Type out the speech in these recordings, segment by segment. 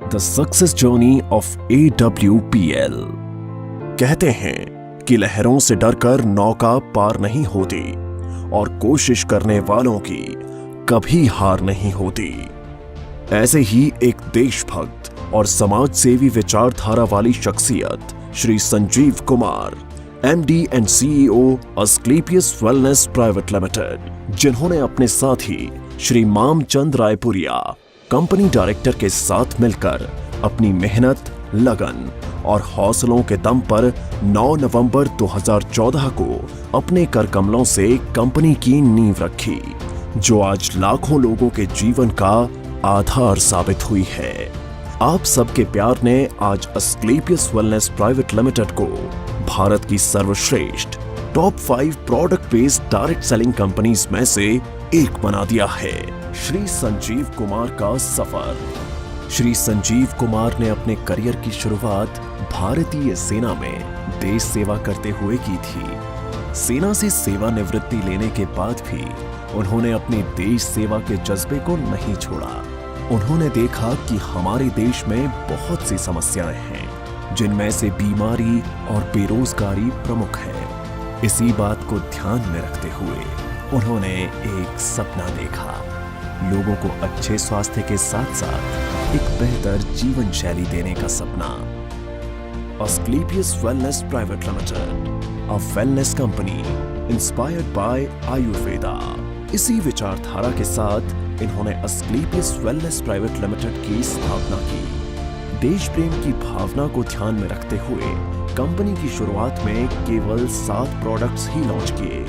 The success journey of AWPL। कहते हैं कि लहरों से डरकर नौका पार नहीं होती और कोशिश करने वालों की कभी हार नहीं होती। ऐसे ही एक देशभक्त और समाज सेवी विचारधारा वाली शख्सियत Shri Sanjeev Kumar, MD and CEO Asclepius wellness private limited, जिन्होंने अपने साथी श्री मामचंद रायपुरिया कंपनी डायरेक्टर के साथ मिलकर अपनी मेहनत, लगन और हौसलों के दम पर 9 नवंबर 2014 को अपने कर कमलों से कंपनी की नींव रखी, जो आज लाखों लोगों के जीवन का आधार साबित हुई है। आप सबके प्यार ने आज अस्क्लेपियस वेलनेस प्राइवेट लिमिटेड को भारत की सर्वश्रेष्ठ top 5 product based direct selling companies में से एक बना दिया है। श्री संजीव कुमार का सफर। श्री संजीव कुमार ने अपने करियर की शुरुआत भारतीय सेना में देश सेवा करते हुए की थी। सेना से सेवानिवृत्ति लेने के बाद भी उन्होंने अपनी देश सेवा के जज्बे को नहीं छोड़ा। उन्होंने देखा कि हमारे देश में बहुत सी समस्याएं हैं, जिनमें से बीमारी और बेरोजगारी प्रमुख है। इसी बात को ध्यान में रखते हुए उन्होंने एक सपना देखा, लोगों को अच्छे स्वास्थ्य के साथ साथ एक बेहतर जीवन शैली देने का सपना। Asclepius wellness private limited, a wellness company inspired by Ayurveda. इसी विचारधारा के साथ इन्होंने अस्क्लेपियस वेलनेस प्राइवेट लिमिटेड की स्थापना की। देश प्रेम की भावना को ध्यान में रखते हुए कंपनी की शुरुआत में केवल 7 प्रोडक्ट्स ही लॉन्च किए।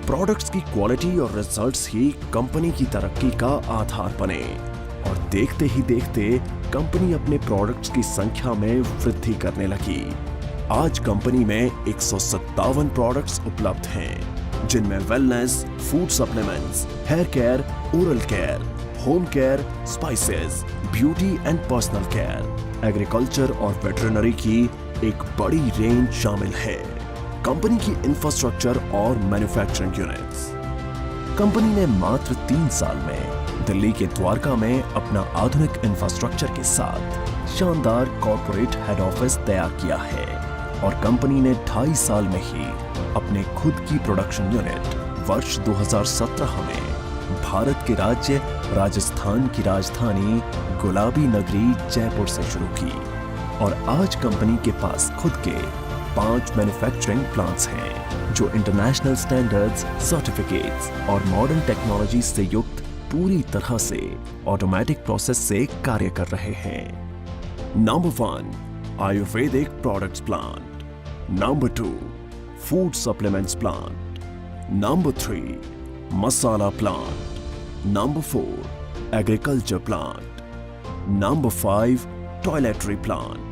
प्रोडक्ट्स की क्वालिटी और रिजल्ट्स ही कंपनी की तरक्की का आधार बने और देखते ही देखते कंपनी अपने प्रोडक्ट्स की संख्या में वृद्धि करने लगी। आज कंपनी में 157 प्रोडक्ट्स उपलब्ध हैं, जिनमें wellness, food supplements, hair care, oral care, home care, spices, beauty and personal care, agriculture और वेटरनरी की एक बड़ी रेंज शामिल है। कंपनी की इंफ्रास्ट्रक्चर और मैन्युफैक्चरिंग यूनिट्स। कंपनी ने मात्र 3 साल में दिल्ली के द्वारका में अपना आधुनिक इंफ्रास्ट्रक्चर के साथ शानदार कॉर्पोरेट हेड ऑफिस तैयार किया है और कंपनी ने 2.5 साल में ही अपने खुद की प्रोडक्शन यूनिट वर्ष 2017 में भारत के राज्य राजस्थान की राजधानी गुलाबी नगरी जयपुर से शुरू की और आज कंपनी के पास खुद के 5 मैन्युफैक्चरिंग प्लांट्स हैं, जो इंटरनेशनल स्टैंडर्ड्स, सर्टिफिकेट्स और मॉडर्न टेक्नोलॉजी से युक्त पूरी तरह से ऑटोमेटिक प्रोसेस से कार्य कर रहे हैं। Number 1, Ayurvedic products plant. Number 2, food supplements plant. Number 3, masala plant. Number 4, agriculture plant. Number 5, toiletry plant.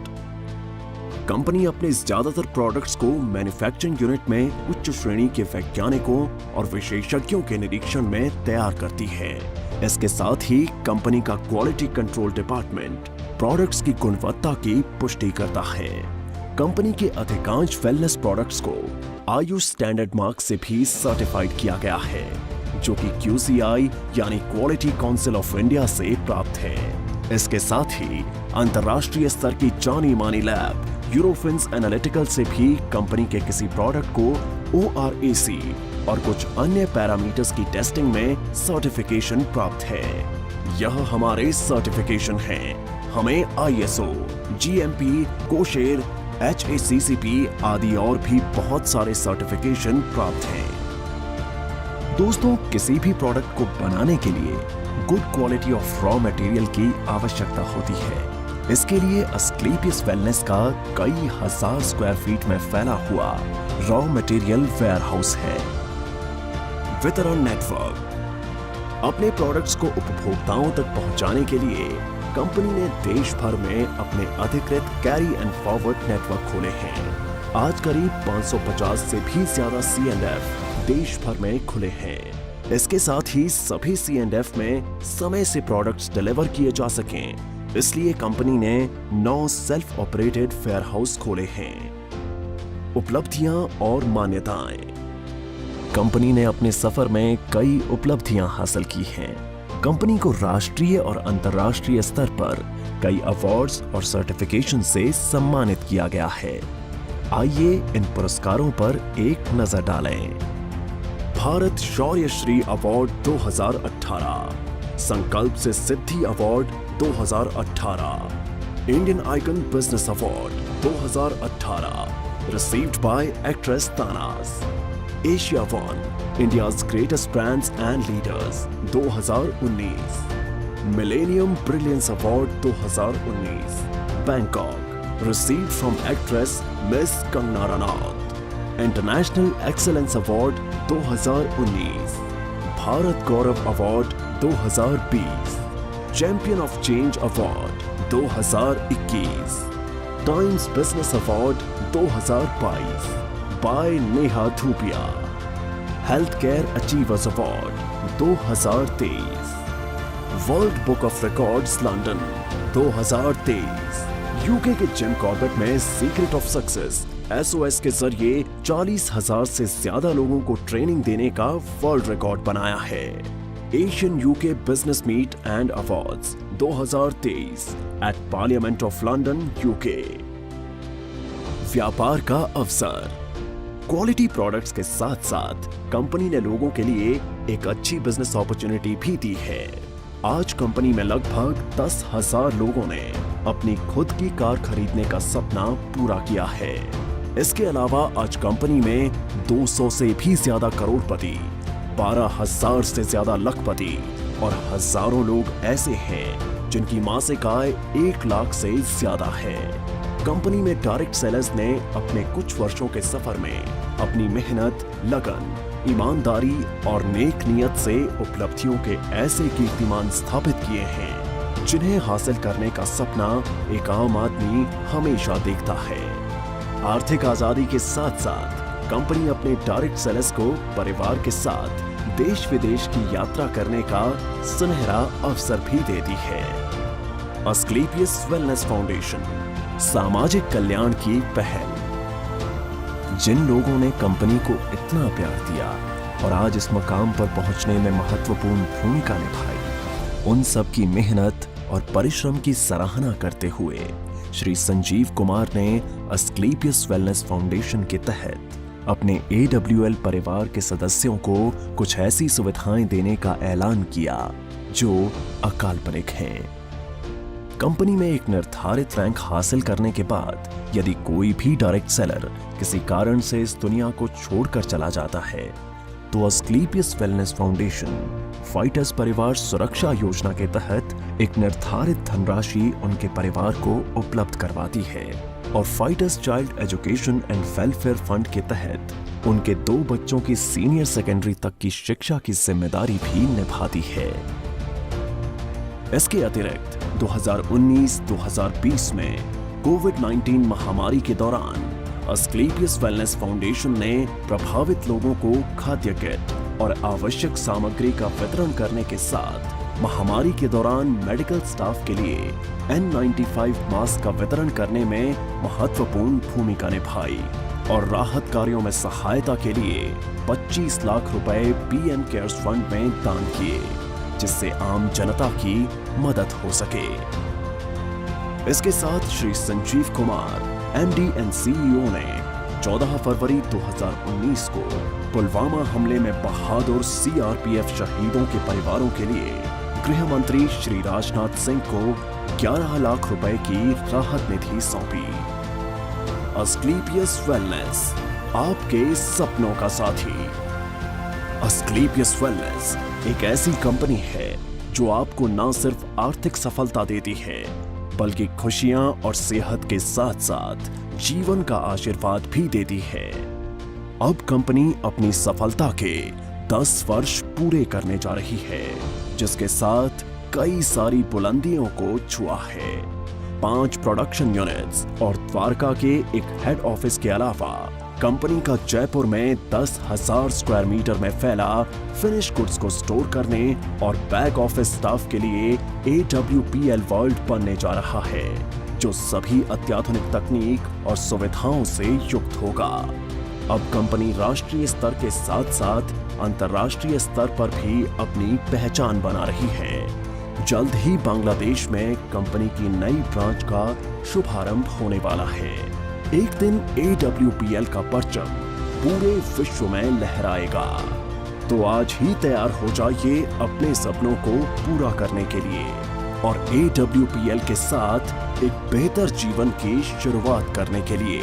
Company अपने ज्यादातर प्रोडक्ट्स को मैन्युफैक्चरिंग यूनिट में उच्च श्रेणी के वैज्ञानिकों और विशेषज्ञों के निरीक्षण में तैयार करती है। इसके साथ ही कंपनी का क्वालिटी कंट्रोल डिपार्टमेंट प्रोडक्ट्स की गुणवत्ता की पुष्टि करता है। कंपनी के अधिकांश वेलनेस प्रोडक्ट्स को आयुष स्टैंडर्ड मार्क से भी सर्टिफाइड किया गया है, जो कि QCI यानी क्वालिटी काउंसिल ऑफ इंडिया से प्राप्त है। इसके साथ ही अंतर्राष्ट्रीय स्तर की जानी मानी लैब यूरोफिन्स एनालिटिकल से भी कंपनी के किसी प्रोडक्ट को ORAC और कुछ अन्य पैरामीटर्स की टेस्टिंग में सर्टिफिकेशन प्राप्त है। यह हमारे सर्टिफिकेशन हैं। हमें ISO, GMP, कोशेर, HACCP आदि और भी बहुत सारे सर्टिफिकेशन प्राप्त हैं। दोस्तों, किसी भी प्रोडक्ट को बनाने के लिए good quality of raw material की आवश्यकता होती है। इसके लिए अस्क्लेपियस वेलनेस का कई हजार स्क्वायर फीट में फैला हुआ रॉ मटेरियल वेयरहाउस है। वितरण नेटवर्क। अपने प्रोडक्ट्स को उपभोक्ताओं तक पहुंचाने के लिए कंपनी ने देश भर में अपने अधिकृत कैरी एंड फॉरवर्ड नेटवर्क खोले हैं। आज करीब 550 से भी ज्यादा C&F देश भर में खुले हैं। इसके साथ ही सभी C&F में समय से प्रोडक्ट्स डिलीवर किए जा सकें, इसलिए कंपनी ने 9 सेल्फ ऑपरेटेड वेयरहाउस खोले हैं। उपलब्धियां और मान्यताएं। कंपनी ने अपने सफर में कई उपलब्धियां हासिल की हैं, कंपनी को राष्ट्रीय और अंतर्राष्ट्रीय स्तर पर कई अवार्ड्स और सर्टिफिकेशन से सम्मानित किया गया है। आइए इन पुरस्कारों पर एक नजर डालें। भारत शौर्य श्री अवार्ड 2018, संकल्प से Siddhi award 2018, Indian icon business award 2018, received by actress Tanas, Asia One, India's greatest brands and leaders 2019, Millennium Brilliance Award 2019, Bangkok, received from actress Miss Kangana Ranaut, International Excellence Award 2019, Bharat Gaurav Award 2020, Champion of Change Award 2021, Times Business Award 2022 by Neha Dhupia, Healthcare Achievers Award 2023, world book of records London 2023, UK के Jim Corbett में secret of success SOS के जरिए 40,000 से ज्यादा लोगों को training देने का वर्ल्ड रिकॉर्ड बनाया है। Asian UK business meet and awards 2023 at parliament of London UK. व्यापार का अवसर। क्वालिटी प्रोडक्ट्स के साथ साथ कंपनी ने लोगों के लिए एक अच्छी बिजनेस अपॉर्चुनिटी भी दी है। आज कंपनी में लगभग 10,000 लोगों ने अपनी खुद की कार खरीदने का सपना पूरा किया है। इसके अलावा आज कंपनी में 200 से भी ज्यादा करोड़पति, 12,000 से ज्यादा लखपति और हजारों लोग ऐसे हैं जिनकी मासिक आय 1 लाख से ज्यादा है। कंपनी में डायरेक्ट सेलर्स ने अपने कुछ वर्षों के सफर में अपनी मेहनत, लगन, ईमानदारी और नेक नियत से उपलब्धियों के ऐसे कीर्तिमान स्थापित किए हैं जिन्हें हासिल करने का सपना एक आम आदमी हमेशा देखता है। आर्थिक आजादी के साथ साथ कंपनी अपने डायरेक्ट सेलर्स को परिवार के साथ देश विदेश की यात्रा करने का सुनहरा अवसर भी देती है। अस्क्लेपियस वेलनेस फाउंडेशन, सामाजिक कल्याण की पहल। जिन लोगों ने कंपनी को इतना प्यार दिया और आज इस मकाम पर पहुंचने में महत्वपूर्ण भूमिका निभाई, उन सब की मेहनत और परिश्रम की सराहना करते हुए श्री संजीव कुमार ने अस्क्लेपियस वेलनेस फाउंडेशन के तहत अपने AWL परिवार के सदस्यों को कुछ ऐसी सुविधाएं देने का ऐलान किया जो अकाल्पनिक हैं। कंपनी में एक निर्धारित रैंक हासिल करने के बाद यदि कोई भी डायरेक्ट सेलर किसी कारण से इस दुनिया को छोड़कर चला जाता है तो अस्क्लेपियस वेलनेस फाउंडेशन फाइटर्स परिवार सुरक्षा योजना के तहत एक निर्धारित धनराशि उनके परिवार को उपलब्ध करवाती है और fighters child education and welfare fund के तहत उनके 2 बच्चों की सीनियर सेकेंडरी तक की शिक्षा की जिम्मेदारी भी निभाती है। इसके अतिरिक्त 2019-2020 में कोविड-19 महामारी के दौरान अस्क्लेपियस वेलनेस फाउंडेशन ने प्रभावित लोगों को खाद्य किट और आवश्यक सामग्री का वितरण करने के साथ महामारी के दौरान मेडिकल स्टाफ के लिए N95 मास्क का वितरण करने में महत्वपूर्ण भूमिका निभाई और राहत कार्यों में सहायता के लिए 25 लाख रुपए PM केयर्स फंड में दान किए, जिससे आम जनता की मदद हो सके। इसके साथ Shri Sanjeev Kumar MD and CEO ने 14 फरवरी 2019 को पुलवामा हमले में बहादुर CRPF शहीदों के परिवारों के लिए गृह मंत्री श्री राजनाथ सिंह को 11 लाख रुपए की राहत निधि सौंपी। अस्क्लेपियस वेलनेस, आपके सपनों का साथी। अस्क्लेपियस वेलनेस एक ऐसी कंपनी है जो आपको न सिर्फ आर्थिक सफलता देती है बल्कि खुशियां और सेहत के साथ साथ जीवन का आशीर्वाद भी देती है। अब कंपनी अपनी सफलता के 10 वर्ष पूरे करने जा रही है, जिसके साथ कई सारी बुलंदियों को छुआ है। 5 प्रोडक्शन यूनिट्स और द्वारका के एक हेड ऑफिस के अलावा कंपनी का जयपुर में 10,000 स्क्वायर मीटर में फैला फिनिश गुड्स को स्टोर करने और बैक ऑफिस स्टाफ के लिए AWPL वर्ल्ड बनने जा रहा है, जो सभी अत्याधुनिक तकनीक और सुविधाओं से युक्त होगा। अब कंपनी राष्ट्रीय स्तर के साथ साथ अंतर्राष्ट्रीय स्तर पर भी अपनी पहचान बना रही है। जल्द ही बांग्लादेश में कंपनी की नई ब्रांच का शुभारंभ होने वाला है। एक दिन AWPL का परचम पूरे विश्व में लहराएगा। तो आज ही तैयार हो जाइए अपने सपनों को पूरा करने के लिए और AWPL के साथ एक बेहतर जीवन की शुरुआत करने के लिए।